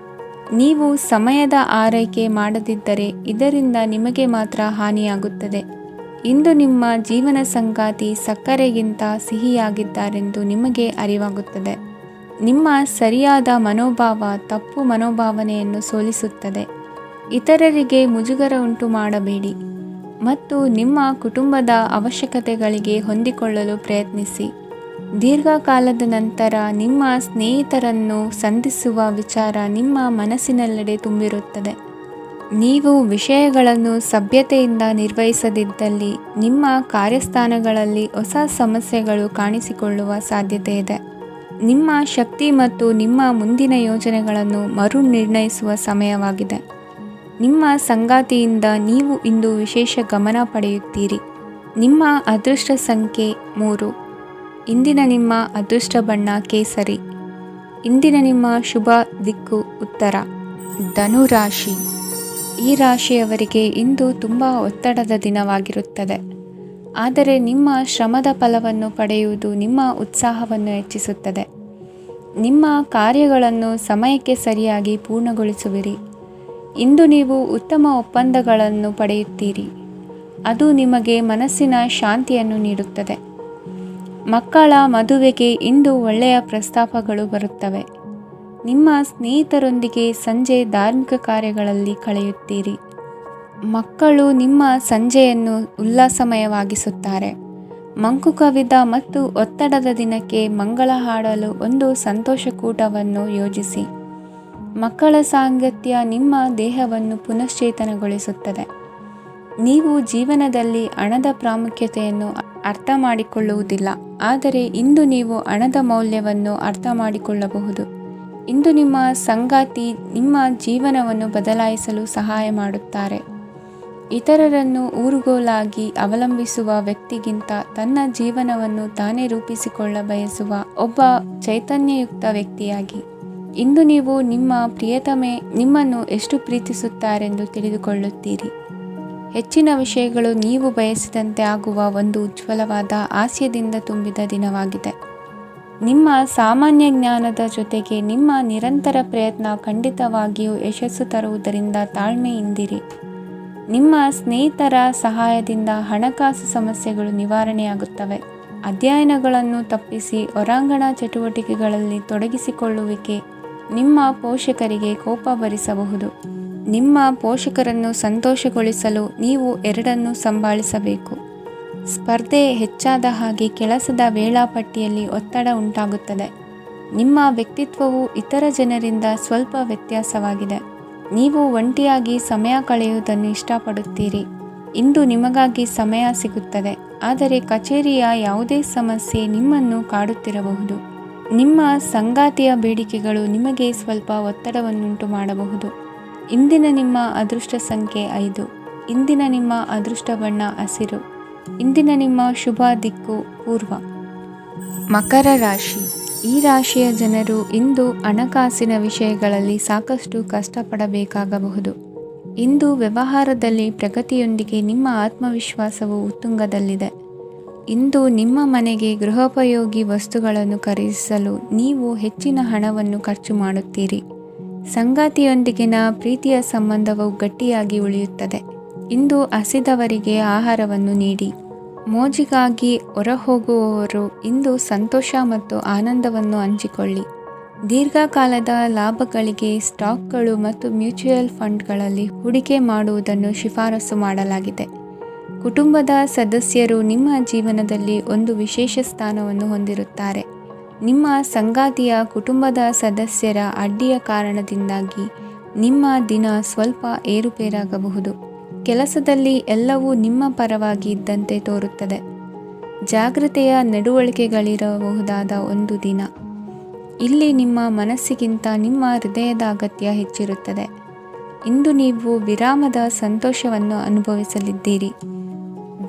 ನೀವು ಸಮಯದ ಆರೈಕೆ ಮಾಡದಿದ್ದರೆ ಇದರಿಂದ ನಿಮಗೆ ಮಾತ್ರ ಹಾನಿಯಾಗುತ್ತದೆ. ಇಂದು ನಿಮ್ಮ ಜೀವನ ಸಂಗಾತಿ ಸಕ್ಕರೆಗಿಂತ ಸಿಹಿಯಾಗಿದ್ದಾರೆಂದು ನಿಮಗೆ ಅರಿವಾಗುತ್ತದೆ. ನಿಮ್ಮ ಸರಿಯಾದ ಮನೋಭಾವ ತಪ್ಪು ಮನೋಭಾವನೆಯನ್ನು ಸೋಲಿಸುತ್ತದೆ. ಇತರರಿಗೆ ಮುಜುಗರ ಉಂಟು ಮಾಡಬೇಡಿ ಮತ್ತು ನಿಮ್ಮ ಕುಟುಂಬದ ಅವಶ್ಯಕತೆಗಳಿಗೆ ಹೊಂದಿಕೊಳ್ಳಲು ಪ್ರಯತ್ನಿಸಿ. ದೀರ್ಘಕಾಲದ ನಂತರ ನಿಮ್ಮ ಸ್ನೇಹಿತರನ್ನು ಸಂಧಿಸುವ ವಿಚಾರ ನಿಮ್ಮ ಮನಸ್ಸಿನೆಲ್ಲೆಡೆ ತುಂಬಿರುತ್ತದೆ. ನೀವು ವಿಷಯಗಳನ್ನು ಸಭ್ಯತೆಯಿಂದ ನಿರ್ವಹಿಸದಿದ್ದಲ್ಲಿ ನಿಮ್ಮ ಕಾರ್ಯಸ್ಥಾನಗಳಲ್ಲಿ ಹೊಸ ಸಮಸ್ಯೆಗಳು ಕಾಣಿಸಿಕೊಳ್ಳುವ ಸಾಧ್ಯತೆ ಇದೆ. ನಿಮ್ಮ ಶಕ್ತಿ ಮತ್ತು ನಿಮ್ಮ ಮುಂದಿನ ಯೋಜನೆಗಳನ್ನು ಮರು ನಿರ್ಣಯಿಸುವ ಸಮಯವಾಗಿದೆ. ನಿಮ್ಮ ಸಂಗಾತಿಯಿಂದ ನೀವು ಇಂದು ವಿಶೇಷ ಗಮನ ಪಡೆಯುತ್ತೀರಿ. ನಿಮ್ಮ ಅದೃಷ್ಟ ಸಂಖ್ಯೆ 3. ಇಂದಿನ ನಿಮ್ಮ ಅದೃಷ್ಟ ಬಣ್ಣ ಕೇಸರಿ. ಇಂದಿನ ನಿಮ್ಮ ಶುಭ ದಿಕ್ಕು ಉತ್ತರ. ಧನು ರಾಶಿ. ಈ ರಾಶಿಯವರಿಗೆ ಇಂದು ತುಂಬ ಒತ್ತಡದ ದಿನವಾಗಿರುತ್ತದೆ. ಆದರೆ ನಿಮ್ಮ ಶ್ರಮದ ಫಲವನ್ನು ಪಡೆಯುವುದು ನಿಮ್ಮ ಉತ್ಸಾಹವನ್ನು ಹೆಚ್ಚಿಸುತ್ತದೆ. ನಿಮ್ಮ ಕಾರ್ಯಗಳನ್ನು ಸಮಯಕ್ಕೆ ಸರಿಯಾಗಿ ಪೂರ್ಣಗೊಳಿಸುವಿರಿ. ಇಂದು ನೀವು ಉತ್ತಮ ಒಪ್ಪಂದಗಳನ್ನು ಪಡೆಯುತ್ತೀರಿ. ಅದು ನಿಮಗೆ ಮನಸ್ಸಿನ ಶಾಂತಿಯನ್ನು ನೀಡುತ್ತದೆ. ಮಕ್ಕಳ ಮದುವೆಗೆ ಇಂದು ಒಳ್ಳೆಯ ಪ್ರಸ್ತಾಪಗಳು ಬರುತ್ತವೆ. ನಿಮ್ಮ ಸ್ನೇಹಿತರೊಂದಿಗೆ ಸಂಜೆ ಧಾರ್ಮಿಕ ಕಾರ್ಯಗಳಲ್ಲಿ ಕಳೆಯುತ್ತೀರಿ. ಮಕ್ಕಳು ನಿಮ್ಮ ಸಂಜೆಯನ್ನು ಉಲ್ಲಾಸಮಯವಾಗಿಸುತ್ತಾರೆ. ಮಂಕು ಕವಿದ ಮತ್ತು ಒತ್ತಡದ ದಿನಕ್ಕೆ ಮಂಗಳ ಹಾಡಲು ಒಂದು ಸಂತೋಷಕೂಟವನ್ನು ಯೋಜಿಸಿ. ಮಕ್ಕಳ ಸಾಂಗತ್ಯ ನಿಮ್ಮ ದೇಹವನ್ನು ಪುನಶ್ಚೇತನಗೊಳಿಸುತ್ತದೆ. ನೀವು ಜೀವನದಲ್ಲಿ ಹಣದ ಪ್ರಾಮುಖ್ಯತೆಯನ್ನು ಅರ್ಥ ಮಾಡಿಕೊಳ್ಳುವುದಿಲ್ಲ, ಆದರೆ ಇಂದು ನೀವು ಹಣದ ಮೌಲ್ಯವನ್ನು ಅರ್ಥ ಮಾಡಿಕೊಳ್ಳಬಹುದು. ಇಂದು ನಿಮ್ಮ ಸಂಗಾತಿ ನಿಮ್ಮ ಜೀವನವನ್ನು ಬದಲಾಯಿಸಲು ಸಹಾಯ ಮಾಡುತ್ತಾರೆ. ಇತರರನ್ನು ಊರುಗೋಲಾಗಿ ಅವಲಂಬಿಸುವ ವ್ಯಕ್ತಿಗಿಂತ ತನ್ನ ಜೀವನವನ್ನು ತಾನೇ ರೂಪಿಸಿಕೊಳ್ಳ ಬಯಸುವ ಒಬ್ಬ ಚೈತನ್ಯಯುಕ್ತ ವ್ಯಕ್ತಿಯಾಗಿ ಇಂದು ನೀವು ನಿಮ್ಮ ಪ್ರಿಯತಮೆ ನಿಮ್ಮನ್ನು ಎಷ್ಟು ಪ್ರೀತಿಸುತ್ತಾರೆಂದು ತಿಳಿದುಕೊಳ್ಳುತ್ತೀರಿ. ಹೆಚ್ಚಿನ ವಿಷಯಗಳು ನೀವು ಬಯಸಿದಂತೆ ಆಗುವ ಒಂದು ಉಜ್ವಲವಾದ ಹಾಸ್ಯದಿಂದ ತುಂಬಿದ ದಿನವಾಗಿದೆ. ನಿಮ್ಮ ಸಾಮಾನ್ಯ ಜ್ಞಾನದ ಜೊತೆಗೆ ನಿಮ್ಮ ನಿರಂತರ ಪ್ರಯತ್ನ ಖಂಡಿತವಾಗಿಯೂ ಯಶಸ್ಸು ತರುವುದರಿಂದ ತಾಳ್ಮೆಯಿಂದಿರಿ. ನಿಮ್ಮ ಸ್ನೇಹಿತರ ಸಹಾಯದಿಂದ ಹಣಕಾಸು ಸಮಸ್ಯೆಗಳು ನಿವಾರಣೆಯಾಗುತ್ತವೆ. ಅಧ್ಯಯನಗಳನ್ನು ತಪ್ಪಿಸಿ ಹೊರಾಂಗಣ ಚಟುವಟಿಕೆಗಳಲ್ಲಿ ತೊಡಗಿಸಿಕೊಳ್ಳುವಿಕೆ ನಿಮ್ಮ ಪೋಷಕರಿಗೆ ಕೋಪ ಭರಿಸಬಹುದು. ನಿಮ್ಮ ಪೋಷಕರನ್ನು ಸಂತೋಷಗೊಳಿಸಲು ನೀವು ಎರಡನ್ನೂ ಸಂಭಾಳಿಸಬೇಕು. ಸ್ಪರ್ಧೆ ಹೆಚ್ಚಾದ ಹಾಗೆ ಕೆಲಸದ ವೇಳಾಪಟ್ಟಿಯಲ್ಲಿ ಒತ್ತಡ ಉಂಟಾಗುತ್ತದೆ. ನಿಮ್ಮ ವ್ಯಕ್ತಿತ್ವವು ಇತರ ಜನರಿಂದ ಸ್ವಲ್ಪ ವ್ಯತ್ಯಾಸವಾಗಿದೆ. ನೀವು ಒಂಟಿಯಾಗಿ ಸಮಯ ಕಳೆಯುವುದನ್ನು ಇಷ್ಟಪಡುತ್ತೀರಿ. ಇಂದು ನಿಮಗಾಗಿ ಸಮಯ ಸಿಗುತ್ತದೆ, ಆದರೆ ಕಚೇರಿಯ ಯಾವುದೇ ಸಮಸ್ಯೆ ನಿಮ್ಮನ್ನು ಕಾಡುತ್ತಿರಬಹುದು. ನಿಮ್ಮ ಸಂಗಾತಿಯ ಬೇಡಿಕೆಗಳು ನಿಮಗೆ ಸ್ವಲ್ಪ ಒತ್ತಡವನ್ನುಂಟು ಮಾಡಬಹುದು. ಇಂದಿನ ನಿಮ್ಮ ಅದೃಷ್ಟ ಸಂಖ್ಯೆ 5. ಇಂದಿನ ನಿಮ್ಮ ಅದೃಷ್ಟ ಬಣ್ಣ ಹಸಿರು. ಇಂದಿನ ನಿಮ್ಮ ಶುಭ ದಿಕ್ಕು ಪೂರ್ವ. ಮಕರ ರಾಶಿ. ಈ ರಾಶಿಯ ಜನರು ಇಂದು ಹಣಕಾಸಿನ ವಿಷಯಗಳಲ್ಲಿ ಸಾಕಷ್ಟು ಕಷ್ಟಪಡಬೇಕಾಗಬಹುದು. ಇಂದು ವ್ಯವಹಾರದಲ್ಲಿ ಪ್ರಗತಿಯೊಂದಿಗೆ ನಿಮ್ಮ ಆತ್ಮವಿಶ್ವಾಸವು ಉತ್ತುಂಗದಲ್ಲಿದೆ. ಇಂದು ನಿಮ್ಮ ಮನೆಗೆ ಗೃಹೋಪಯೋಗಿ ವಸ್ತುಗಳನ್ನು ಖರೀದಿಸಲು ನೀವು ಹೆಚ್ಚಿನ ಹಣವನ್ನು ಖರ್ಚು ಮಾಡುತ್ತೀರಿ. ಸಂಗಾತಿಯೊಂದಿಗಿನ ಪ್ರೀತಿಯ ಸಂಬಂಧವು ಗಟ್ಟಿಯಾಗಿ ಉಳಿಯುತ್ತದೆ. ಇಂದು ಹಸಿದವರಿಗೆ ಆಹಾರವನ್ನು ನೀಡಿ. ಮೋಜಿಗಾಗಿ ಹೊರಹೋಗುವವರು ಇಂದು ಸಂತೋಷ ಮತ್ತು ಆನಂದವನ್ನು ಹಂಚಿಕೊಳ್ಳಿ. ದೀರ್ಘಕಾಲದ ಲಾಭಗಳಿಗೆ ಸ್ಟಾಕ್ಗಳು ಮತ್ತು ಮ್ಯೂಚುವಲ್ ಫಂಡ್ಗಳಲ್ಲಿ ಹೂಡಿಕೆ ಮಾಡುವುದನ್ನು ಶಿಫಾರಸು ಮಾಡಲಾಗಿದೆ. ಕುಟುಂಬದ ಸದಸ್ಯರು ನಿಮ್ಮ ಜೀವನದಲ್ಲಿ ಒಂದು ವಿಶೇಷ ಸ್ಥಾನವನ್ನು ಹೊಂದಿರುತ್ತಾರೆ. ನಿಮ್ಮ ಸಂಗಾತಿಯ ಕುಟುಂಬದ ಸದಸ್ಯರ ಅಡ್ಡಿಯ ಕಾರಣದಿಂದಾಗಿ ನಿಮ್ಮ ದಿನ ಸ್ವಲ್ಪ ಏರುಪೇರಾಗಬಹುದು. ಕೆಲಸದಲ್ಲಿ ಎಲ್ಲವೂ ನಿಮ್ಮ ಪರವಾಗಿ ಇದ್ದಂತೆ ತೋರುತ್ತದೆ. ಜಾಗ್ರತೆಯ ನಡವಳಿಕೆಗಳಿರಬಹುದಾದ ಒಂದು ದಿನ. ಇಲ್ಲಿ ನಿಮ್ಮ ಮನಸ್ಸಿಗಿಂತ ನಿಮ್ಮ ಹೃದಯದ ಅಗತ್ಯ ಹೆಚ್ಚಿರುತ್ತದೆ. ಇಂದು ನೀವು ವಿರಾಮದ ಸಂತೋಷವನ್ನು ಅನುಭವಿಸಲಿದ್ದೀರಿ.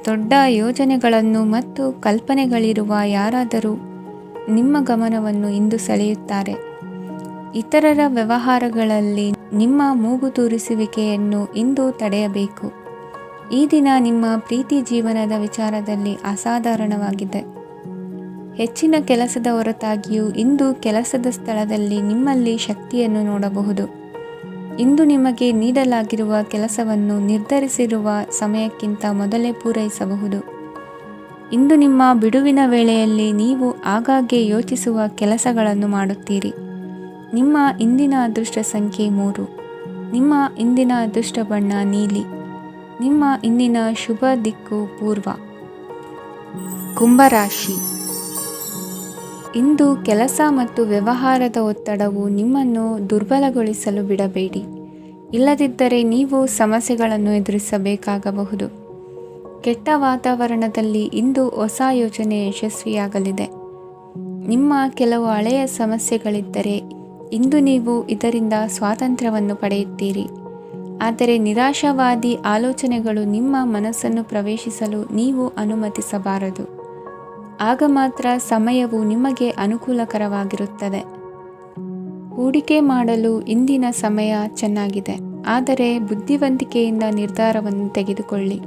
ದೊಡ್ಡ ಯೋಜನೆಗಳನ್ನು ಮತ್ತು ಕಲ್ಪನೆಗಳಿರುವ ಯಾರಾದರೂ ನಿಮ್ಮ ಗಮನವನ್ನು ಇಂದು ಸೆಳೆಯುತ್ತಾರೆ. ಇತರರ ವ್ಯವಹಾರಗಳಲ್ಲಿ ನಿಮ್ಮ ಮೂಗು ತೂರಿಸುವಿಕೆಯನ್ನು ಇಂದು ತಡೆಯಬೇಕು. ಈ ದಿನ ನಿಮ್ಮ ಪ್ರೀತಿ ಜೀವನದ ವಿಚಾರದಲ್ಲಿ ಅಸಾಧಾರಣವಾಗಿದೆ. ಹೆಚ್ಚಿನ ಕೆಲಸದ ಹೊರತಾಗಿಯೂ ಇಂದು ಕೆಲಸದ ಸ್ಥಳದಲ್ಲಿ ನಿಮ್ಮಲ್ಲಿ ಶಕ್ತಿಯನ್ನು ನೋಡಬಹುದು. ಇಂದು ನಿಮಗೆ ನೀಡಲಾಗಿರುವ ಕೆಲಸವನ್ನು ನಿರ್ಧರಿಸಿರುವ ಸಮಯಕ್ಕಿಂತ ಮೊದಲೇ ಪೂರೈಸಬಹುದು. ಇಂದು ನಿಮ್ಮ ಬಿಡುವಿನ ವೇಳೆಯಲ್ಲಿ ನೀವು ಆಗಾಗ್ಗೆ ಯೋಚಿಸುವ ಕೆಲಸಗಳನ್ನು ಮಾಡುತ್ತೀರಿ. ನಿಮ್ಮ ಇಂದಿನ ಅದೃಷ್ಟ ಸಂಖ್ಯೆ 3. ನಿಮ್ಮ ಇಂದಿನ ಅದೃಷ್ಟ ಬಣ್ಣ ನೀಲಿ. ನಿಮ್ಮ ಇಂದಿನ ಶುಭ ದಿಕ್ಕು ಪೂರ್ವ. ಕುಂಭರಾಶಿ. ಇಂದು ಕೆಲಸ ಮತ್ತು ವ್ಯವಹಾರದ ಒತ್ತಡವು ನಿಮ್ಮನ್ನು ದುರ್ಬಲಗೊಳಿಸಲು ಬಿಡಬೇಡಿ. ಇಲ್ಲದಿದ್ದರೆ ನೀವು ಸಮಸ್ಯೆಗಳನ್ನು ಎದುರಿಸಬೇಕಾಗಬಹುದು. ಕೆಟ್ಟ ವಾತಾವರಣದಲ್ಲಿ ಇಂದು ಹೊಸ ಯೋಜನೆ ಯಶಸ್ವಿಯಾಗಲಿದೆ. ನಿಮ್ಮ ಕೆಲವು ಹಳೆಯ ಸಮಸ್ಯೆಗಳಿದ್ದರೆ ಇಂದು ನೀವು ಇದರಿಂದ ಸ್ವಾತಂತ್ರ್ಯವನ್ನು ಪಡೆಯುತ್ತೀರಿ. ಆದರೆ ನಿರಾಶಾವಾದಿ ಆಲೋಚನೆಗಳು ನಿಮ್ಮ ಮನಸ್ಸನ್ನು ಪ್ರವೇಶಿಸಲು ನೀವು ಅನುಮತಿಸಬಾರದು. ಆಗ ಮಾತ್ರ ಸಮಯವು ನಿಮಗೆ ಅನುಕೂಲಕರವಾಗಿರುತ್ತದೆ. ಹೂಡಿಕೆ ಮಾಡಲು ಇಂದಿನ ಸಮಯ ಚೆನ್ನಾಗಿದೆ, ಆದರೆ ಬುದ್ಧಿವಂತಿಕೆಯಿಂದ ನಿರ್ಧಾರವನ್ನು ತೆಗೆದುಕೊಳ್ಳಿ.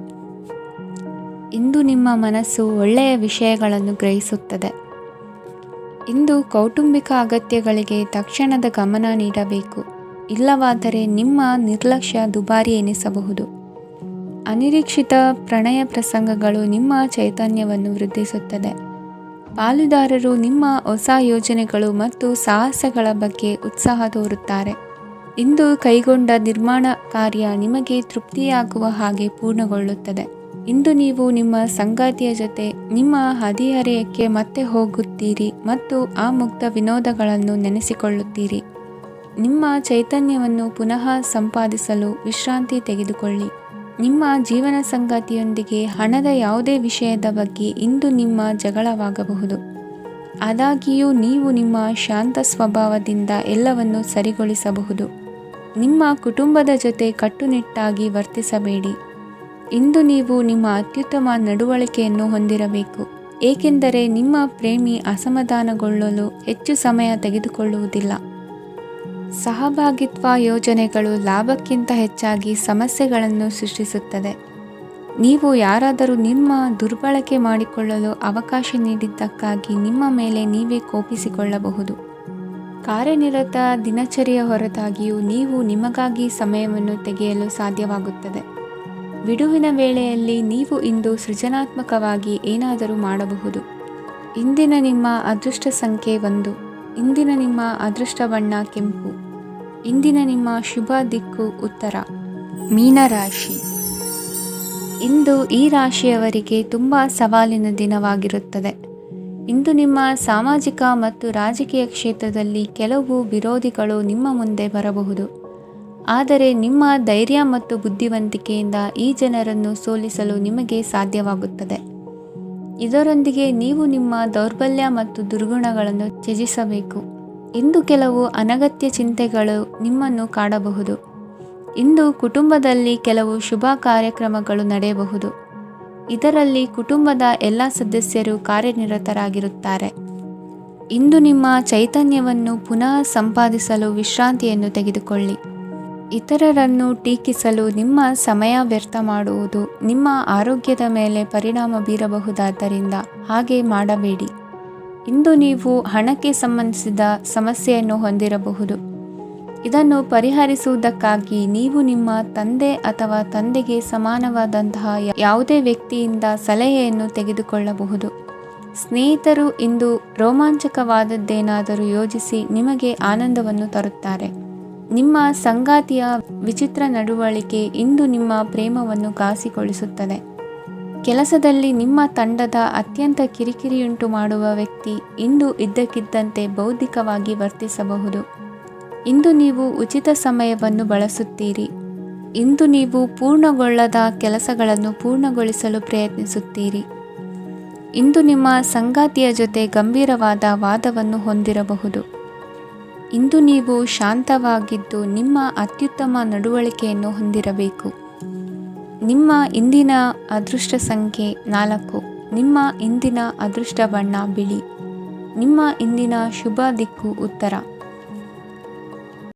ಇಂದು ನಿಮ್ಮ ಮನಸ್ಸು ಒಳ್ಳೆಯ ವಿಷಯಗಳನ್ನು ಗ್ರಹಿಸುತ್ತದೆ. ಇಂದು ಕೌಟುಂಬಿಕ ಅಗತ್ಯಗಳಿಗೆ ತಕ್ಷಣದ ಗಮನ ನೀಡಬೇಕು. ಇಲ್ಲವಾದರೆ ನಿಮ್ಮ ನಿರ್ಲಕ್ಷ್ಯ ದುಬಾರಿ ಎನಿಸಬಹುದು. ಅನಿರೀಕ್ಷಿತ ಪ್ರಣಯ ಪ್ರಸಂಗಗಳು ನಿಮ್ಮ ಚೈತನ್ಯವನ್ನು ವೃದ್ಧಿಸುತ್ತದೆ. ಪಾಲುದಾರರು ನಿಮ್ಮ ಹೊಸ ಯೋಜನೆಗಳು ಮತ್ತು ಸಾಹಸಗಳ ಬಗ್ಗೆ ಉತ್ಸಾಹ ತೋರುತ್ತಾರೆ. ಇಂದು ಕೈಗೊಂಡ ನಿರ್ಮಾಣ ಕಾರ್ಯ ನಿಮಗೆ ತೃಪ್ತಿಯಾಗುವ ಹಾಗೆ ಪೂರ್ಣಗೊಳ್ಳುತ್ತದೆ. ಇಂದು ನೀವು ನಿಮ್ಮ ಸಂಗಾತಿಯ ಜೊತೆ ನಿಮ್ಮ ಹದಿಹರೆಯಕ್ಕೆ ಮತ್ತೆ ಹೋಗುತ್ತೀರಿ ಮತ್ತು ಆ ಮುಗ್ಧ ವಿನೋದಗಳನ್ನು ನೆನೆಸಿಕೊಳ್ಳುತ್ತೀರಿ. ನಿಮ್ಮ ಚೈತನ್ಯವನ್ನು ಪುನಃ ಸಂಪಾದಿಸಲು ವಿಶ್ರಾಂತಿ ತೆಗೆದುಕೊಳ್ಳಿ. ನಿಮ್ಮ ಜೀವನ ಸಂಗಾತಿಯೊಂದಿಗೆ ಹಣದ ಯಾವುದೇ ವಿಷಯದ ಬಗ್ಗೆ ಇಂದು ನಿಮ್ಮ ಜಗಳವಾಗಬಹುದು. ಆದಾಗ್ಯೂ ನೀವು ನಿಮ್ಮ ಶಾಂತ ಸ್ವಭಾವದಿಂದ ಎಲ್ಲವನ್ನು ಸರಿಗೊಳಿಸಬಹುದು. ನಿಮ್ಮ ಕುಟುಂಬದ ಜೊತೆ ಕಟ್ಟುನಿಟ್ಟಾಗಿ ವರ್ತಿಸಬೇಡಿ. ಇಂದು ನೀವು ನಿಮ್ಮ ಅತ್ಯುತ್ತಮ ನಡವಳಿಕೆಯನ್ನು ಹೊಂದಿರಬೇಕು, ಏಕೆಂದರೆ ನಿಮ್ಮ ಪ್ರೇಮಿ ಅಸಮಾಧಾನಗೊಳ್ಳಲು ಹೆಚ್ಚು ಸಮಯ ತೆಗೆದುಕೊಳ್ಳುವುದಿಲ್ಲ. ಸಹಭಾಗಿತ್ವ ಯೋಜನೆಗಳು ಲಾಭಕ್ಕಿಂತ ಹೆಚ್ಚಾಗಿ ಸಮಸ್ಯೆಗಳನ್ನು ಸೃಷ್ಟಿಸುತ್ತದೆ. ನೀವು ಯಾರಾದರೂ ನಿಮ್ಮ ದುರ್ಬಳಕೆ ಮಾಡಿಕೊಳ್ಳಲು ಅವಕಾಶ ನೀಡಿದ್ದಕ್ಕಾಗಿ ನಿಮ್ಮ ಮೇಲೆ ನೀವೇ ಕೋಪಿಸಿಕೊಳ್ಳಬಹುದು. ಕಾರ್ಯನಿರತ ದಿನಚರಿಯ ಹೊರತಾಗಿಯೂ ನೀವು ನಿಮಗಾಗಿ ಸಮಯವನ್ನು ತೆಗೆಯಲು ಸಾಧ್ಯವಾಗುತ್ತದೆ. ಬಿಡುವಿನ ವೇಳೆಯಲ್ಲಿ ನೀವು ಇಂದು ಸೃಜನಾತ್ಮಕವಾಗಿ ಏನಾದರೂ ಮಾಡಬಹುದು. ಇಂದಿನ ನಿಮ್ಮ ಅದೃಷ್ಟ ಸಂಖ್ಯೆ 1. ಇಂದಿನ ನಿಮ್ಮ ಅದೃಷ್ಟ ಬಣ್ಣ ಕೆಂಪು. ಇಂದಿನ ನಿಮ್ಮ ಶುಭ ದಿಕ್ಕು ಉತ್ತರ. ಮೀನರಾಶಿ. ಇಂದು ಈ ರಾಶಿಯವರಿಗೆ ತುಂಬ ಸವಾಲಿನ ದಿನವಾಗಿರುತ್ತದೆ. ಇಂದು ನಿಮ್ಮ ಸಾಮಾಜಿಕ ಮತ್ತು ರಾಜಕೀಯ ಕ್ಷೇತ್ರದಲ್ಲಿ ಕೆಲವು ವಿರೋಧಿಗಳು ನಿಮ್ಮ ಮುಂದೆ ಬರಬಹುದು. ಆದರೆ ನಿಮ್ಮ ಧೈರ್ಯ ಮತ್ತು ಬುದ್ಧಿವಂತಿಕೆಯಿಂದ ಈ ಜನರನ್ನು ಸೋಲಿಸಲು ನಿಮಗೆ ಸಾಧ್ಯವಾಗುತ್ತದೆ. ಇದರೊಂದಿಗೆ ನೀವು ನಿಮ್ಮ ದೌರ್ಬಲ್ಯ ಮತ್ತು ದುರ್ಗುಣಗಳನ್ನು ತ್ಯಜಿಸಬೇಕು. ಇಂದು ಕೆಲವು ಅನಗತ್ಯ ಚಿಂತೆಗಳು ನಿಮ್ಮನ್ನು ಕಾಡಬಹುದು. ಇಂದು ಕುಟುಂಬದಲ್ಲಿ ಕೆಲವು ಶುಭ ಕಾರ್ಯಕ್ರಮಗಳು ನಡೆಯಬಹುದು. ಇದರಲ್ಲಿ ಕುಟುಂಬದ ಎಲ್ಲ ಸದಸ್ಯರು ಕಾರ್ಯನಿರತರಾಗಿರುತ್ತಾರೆ. ಇಂದು ನಿಮ್ಮ ಚೈತನ್ಯವನ್ನು ಪುನಃ ಸಂಪಾದಿಸಲು ವಿಶ್ರಾಂತಿಯನ್ನು ತೆಗೆದುಕೊಳ್ಳಿ. ಇತರರನ್ನು ಟೀಕಿಸಲು ನಿಮ್ಮ ಸಮಯ ವ್ಯರ್ಥ ಮಾಡುವುದು ನಿಮ್ಮ ಆರೋಗ್ಯದ ಮೇಲೆ ಪರಿಣಾಮ ಬೀರಬಹುದಾದ್ದರಿಂದ ಹಾಗೆ ಮಾಡಬೇಡಿ. ಇಂದು ನೀವು ಹಣಕ್ಕೆ ಸಂಬಂಧಿಸಿದ ಸಮಸ್ಯೆಯನ್ನು ಹೊಂದಿರಬಹುದು. ಇದನ್ನು ಪರಿಹರಿಸುವುದಕ್ಕಾಗಿ ನೀವು ನಿಮ್ಮ ತಂದೆ ಅಥವಾ ತಂದೆಗೆ ಸಮಾನವಾದಂತಹ ಯಾವುದೇ ವ್ಯಕ್ತಿಯಿಂದ ಸಲಹೆಯನ್ನು ತೆಗೆದುಕೊಳ್ಳಬಹುದು. ಸ್ನೇಹಿತರು ಇಂದು ರೋಮಾಂಚಕವಾದದ್ದೇನಾದರೂ ಯೋಜಿಸಿ ನಿಮಗೆ ಆನಂದವನ್ನು ತರುತ್ತಾರೆ. ನಿಮ್ಮ ಸಂಗಾತಿಯ ವಿಚಿತ್ರ ನಡವಳಿಕೆ ಇಂದು ನಿಮ್ಮ ಪ್ರೇಮವನ್ನು ಘಾಸಿಗೊಳಿಸುತ್ತದೆ. ಕೆಲಸದಲ್ಲಿ ನಿಮ್ಮ ತಂಡದ ಅತ್ಯಂತ ಕಿರಿಕಿರಿಯುಂಟು ಮಾಡುವ ವ್ಯಕ್ತಿ ಇಂದು ಇದ್ದಕ್ಕಿದ್ದಂತೆ ಬೌದ್ಧಿಕವಾಗಿ ವರ್ತಿಸಬಹುದು. ಇಂದು ನೀವು ಉಚಿತ ಸಮಯವನ್ನು ಬಳಸುತ್ತೀರಿ. ಇಂದು ನೀವು ಪೂರ್ಣಗೊಳ್ಳದ ಕೆಲಸಗಳನ್ನು ಪೂರ್ಣಗೊಳಿಸಲು ಪ್ರಯತ್ನಿಸುತ್ತೀರಿ. ಇಂದು ನಿಮ್ಮ ಸಂಗಾತಿಯ ಜೊತೆ ಗಂಭೀರವಾದ ವಾದವನ್ನು ಹೊಂದಿರಬಹುದು. ಇಂದು ನೀವು ಶಾಂತವಾಗಿದ್ದು ನಿಮ್ಮ ಅತ್ಯುತ್ತಮ ನಡವಳಿಕೆಯನ್ನು ಹೊಂದಿರಬೇಕು. ನಿಮ್ಮ ಇಂದಿನ ಅದೃಷ್ಟ ಸಂಖ್ಯೆ 4. ನಿಮ್ಮ ಇಂದಿನ ಅದೃಷ್ಟ ಬಣ್ಣ ಬಿಳಿ. ನಿಮ್ಮ ಇಂದಿನ ಶುಭ ದಿಕ್ಕು ಉತ್ತರ.